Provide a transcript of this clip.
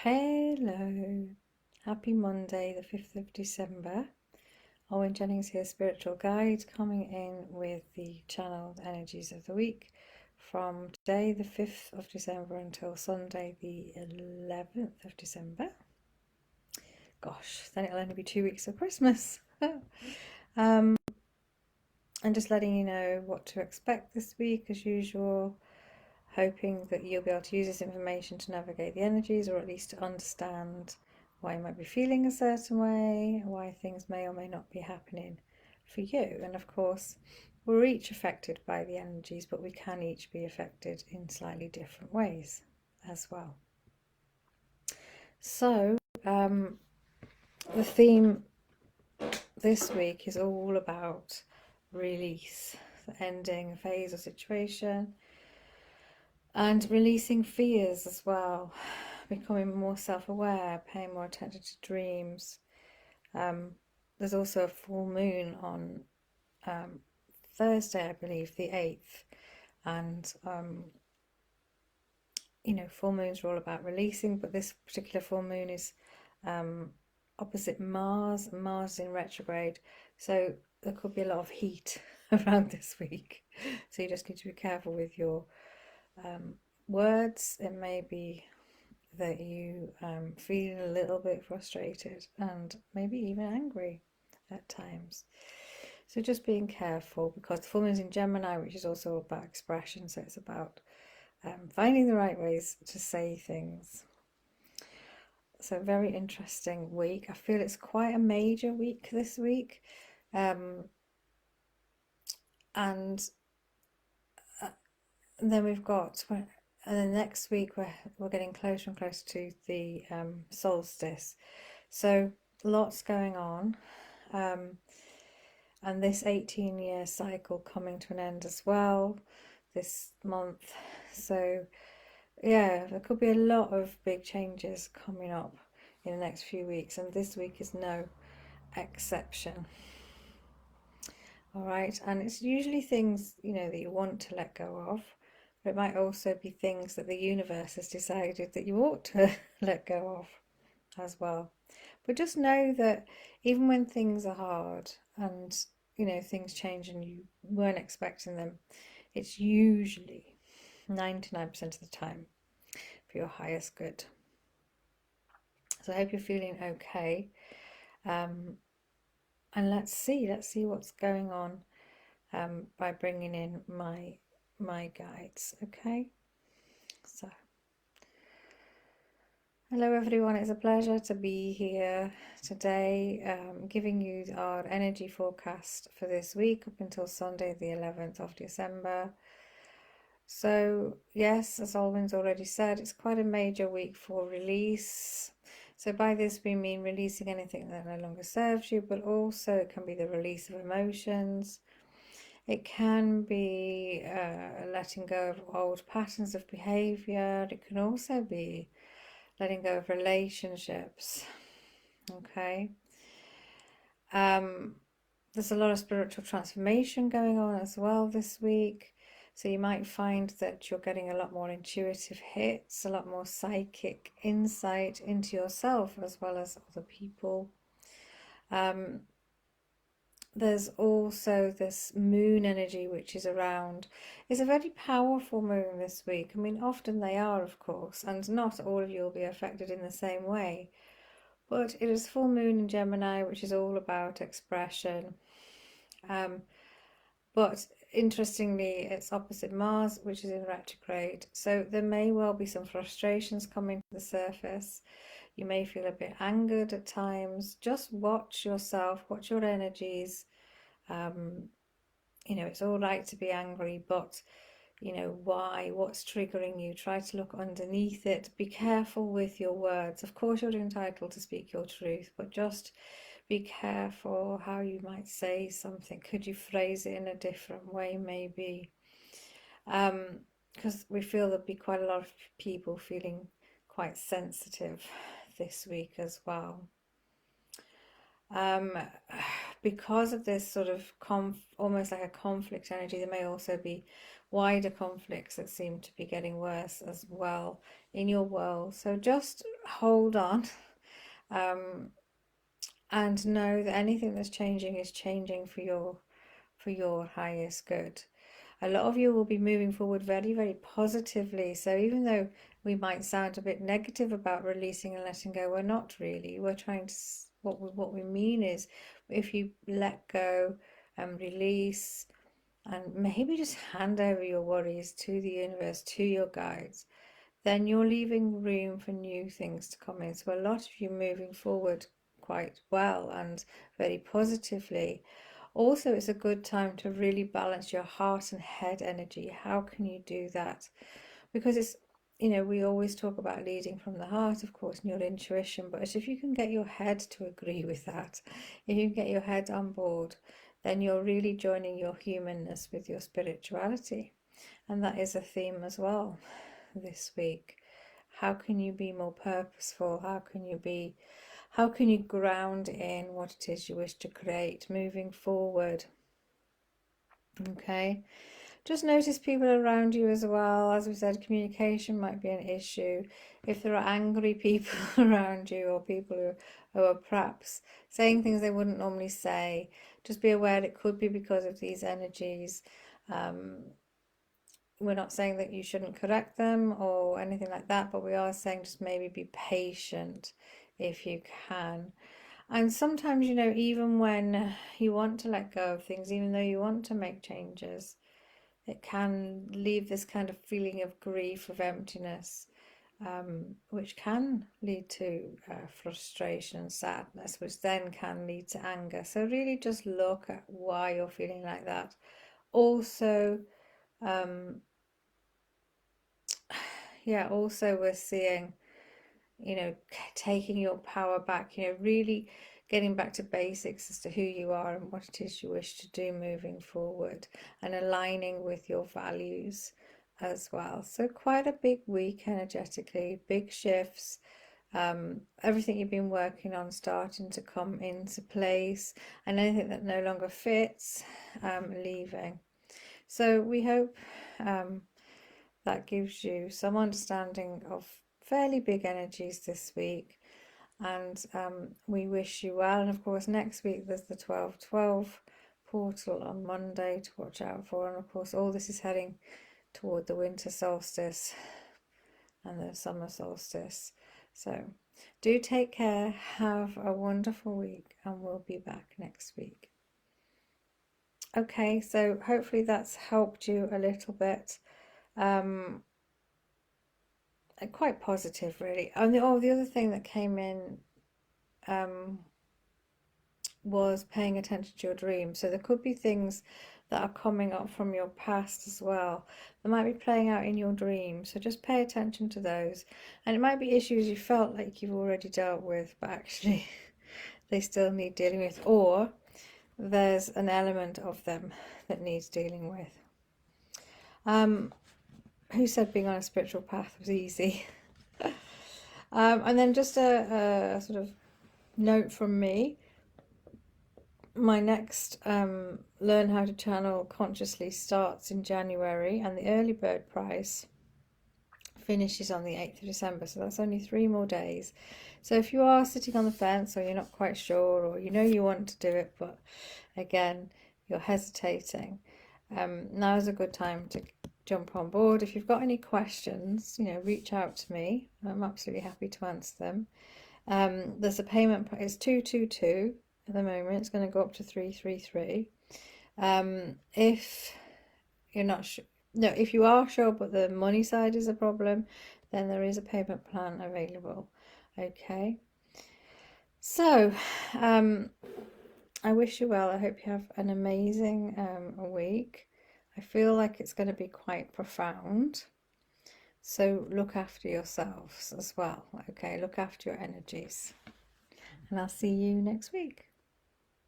Hello, happy Monday, the 5th of December. Owen Jennings here, Spiritual Guide, coming in with the channeled energies of the week from today, the 5th of December, until Sunday, the 11th of December. Gosh, then it'll only be 2 weeks of Christmas. And just letting you know what to expect this week, as usual. Hoping that you'll be able to use this information to navigate the energies, or at least to understand why you might be feeling a certain way, why things may or may not be happening for you. And of course, we're each affected by the energies, but we can each be affected in slightly different ways as well. So, the theme this week is all about release, the ending a phase or situation, and releasing fears as well, becoming more self-aware, paying more attention to dreams. There's also a full moon on Thursday, I believe, the 8th. And, full moons are all about releasing, but this particular full moon is opposite Mars. Mars is in retrograde. So there could be a lot of heat around this week. So you just need to be careful with your words. It may be that you feel a little bit frustrated and maybe even angry at times. So just being careful, because the full moon is in Gemini, which is also about expression. So it's about finding the right ways to say things. So very interesting week. I feel it's quite a major week this week. And then we've got, and then next week we're getting closer and closer to the solstice. So lots going on. And this 18-year cycle coming to an end as well this month. So yeah, there could be a lot of big changes coming up in the next few weeks, and this week is no exception. All right, and it's usually things, that you want to let go of, but it might also be things that the universe has decided that you ought to let go of as well. But just know that even when things are hard and, things change and you weren't expecting them, it's usually 99% of the time for your highest good. So I hope you're feeling okay. And let's see what's going on by bringing in my guides. Okay, so hello everyone, it's a pleasure to be here today, giving you our energy forecast for this week up until Sunday the 11th of December. So yes, as Alwyn's already said, it's quite a major week for release. So by this we mean releasing anything that no longer serves you, but also it can be the release of emotions. It can be letting go of old patterns of behavior. It can also be letting go of relationships. Okay. There's a lot of spiritual transformation going on as well this week. So you might find that you're getting a lot more intuitive hits, a lot more psychic insight into yourself as well as other people. There's also this moon energy which is around. It's a very powerful moon this week. I mean, often they are, of course, and not all of you will be affected in the same way. But it is full moon in Gemini, which is all about expression. But interestingly, it's opposite Mars, which is in retrograde. So there may well be some frustrations coming to the surface. You may feel a bit angered at times. Just watch yourself, watch your energies. It's all right to be angry, but why? What's triggering you? Try to look underneath it. Be careful with your words. Of course, you're entitled to speak your truth, but just be careful how you might say something. Could you phrase it in a different way, maybe? Because we feel there'll be quite a lot of people feeling quite sensitive this week as well. Because of this sort of almost like a conflict energy, there may also be wider conflicts that seem to be getting worse as well in your world. So just hold on, and know that anything that's changing is changing for your highest good. A lot of you will be moving forward very, very positively. So even though we might sound a bit negative about releasing and letting go, we're not really. We're trying to, what we mean is, if you let go and release and maybe just hand over your worries to the universe, to your guides, then you're leaving room for new things to come in. So a lot of you moving forward quite well and very positively. Also, it's a good time to really balance your heart and head energy. How can you do that? Because it's, we always talk about leading from the heart, of course, and your intuition, but if you can get your head to agree with that, if you can get your head on board, then you're really joining your humanness with your spirituality. And that is a theme as well this week. How can you be more purposeful? How can you ground in what it is you wish to create moving forward? Okay. Just notice people around you as well. As we said, communication might be an issue. If there are angry people around you, or people who are perhaps saying things they wouldn't normally say, just be aware it could be because of these energies. We're not saying that you shouldn't correct them or anything like that, but we are saying just maybe be patient if you can. And sometimes, even when you want to let go of things, even though you want to make changes, it can leave this kind of feeling of grief, of emptiness, which can lead to frustration and sadness, which then can lead to anger. So really just look at why you're feeling like that. Also, also we're seeing, taking your power back, really getting back to basics as to who you are and what it is you wish to do moving forward, and aligning with your values as well. So quite a big week energetically, big shifts, everything you've been working on starting to come into place, and anything that no longer fits, leaving. So we hope that gives you some understanding of fairly big energies this week, and we wish you well. And of course, next week there's the 12/12 portal on Monday to watch out for, and of course all this is heading toward the winter solstice and the summer solstice. So do take care, have a wonderful week, and we'll be back next week. Okay, so hopefully that's helped you a little bit. Quite positive, really. And the other thing that came in was paying attention to your dreams. So there could be things that are coming up from your past as well that might be playing out in your dreams. So just pay attention to those. And it might be issues you felt like you've already dealt with, but actually they still need dealing with, or there's an element of them that needs dealing with. Who said being on a spiritual path was easy? And then just a sort of note from me. My next Learn How to Channel Consciously starts in January, and the early bird price finishes on the 8th of December, so that's only 3 more days. So if you are sitting on the fence, or you're not quite sure, or you want to do it, but again you're hesitating, now is a good time to jump on board. If you've got any questions, reach out to me. I'm absolutely happy to answer them. There's a payment price, it's 222 at the moment. It's going to go up to 333. If you're not sure, no, if you are sure but the money side is a problem, then there is a payment plan available. Okay, so I wish you well. I hope you have an amazing week. I feel like it's going to be quite profound. So look after yourselves as well. Okay, look after your energies. And I'll see you next week.